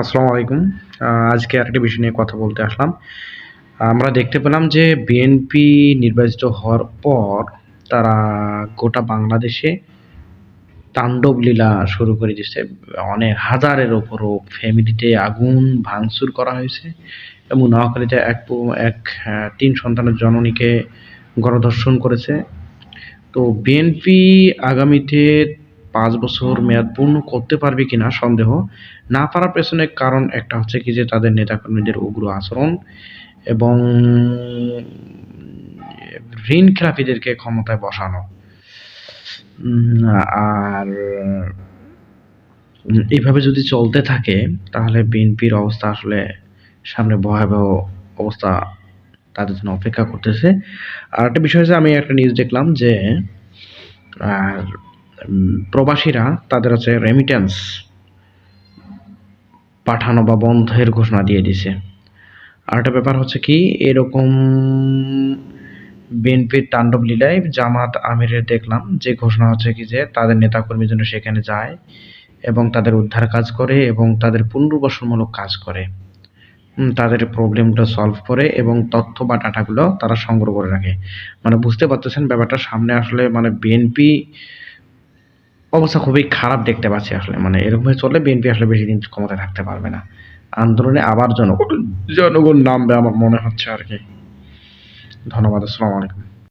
আসসালামু আলাইকুম। আজকে আরেকটা বিষয় নিয়ে কথা বলতে আসলাম। আমরা দেখতে পেলাম যে বিএনপি নির্বাচিত হওয়ার পর তারা গোটা বাংলাদেশে তাণ্ডব লীলা শুরু করে দিয়েছে। অনেক হাজারের উপরও ফ্যামিলিতে আগুন ভাঙচুর করা হয়েছে এবং নোয়াখালীতে ৩ সন্তানের জননীকে গণধর্ষণ করেছে। তো বিএনপি আগামীতে ৫ বছর মেয়াদ পূর্ণ করতে পারবে কিনা সন্দেহ। না পারার পেছনে কারণ একটা হচ্ছে কি যে তাদের নেতাকর্মীদের উগ্র আচরণ এবং ঋণখেলাপিদেরকে ক্ষমতায় বসানো। আর এভাবে যদি চলতে থাকে তাহলে বিএনপির অবস্থা আসলে সামনে ভয়াবহ অবস্থা তাদের জন্য অপেক্ষা করতেছে। আরেকটা বিষয় হচ্ছে আমি একটা নিউজ দেখলাম যে আর প্রবাসীরা তাদের হচ্ছে রেমিট্যান্স পাঠানো বা বন্ধের ঘোষণা দিয়ে দিছে। আরেকটা ব্যাপার হচ্ছে কি এরকম বিএনপির তাণ্ডব লীলায় জামাত আমিরের দেখলাম যে ঘোষণা হচ্ছে কি যে তাদের নেতাকর্মী যেন সেখানে যায় এবং তাদের উদ্ধার কাজ করে এবং তাদের পুনর্বাসনমূলক কাজ করে। তাদের প্রবলেমগুলো সলভ করে এবং তথ্য বা ডাটাগুলো তারা সংগ্রহ করে রাখে। মানে বুঝতে পারতেছেন ব্যাপারটা সামনে আসলে মানে বিএনপি অবস্থা খুবই খারাপ দেখতে পাচ্ছি আসলে। মানে এরকমভাবে চললে বিএনপি আসলে বেশিদিন ক্ষমতায় থাকতে পারবে না। আন্দোলনে আবার জনগণ নামবে আমার মনে হচ্ছে আরকি। ধন্যবাদ। আসসালামু আলাইকুম।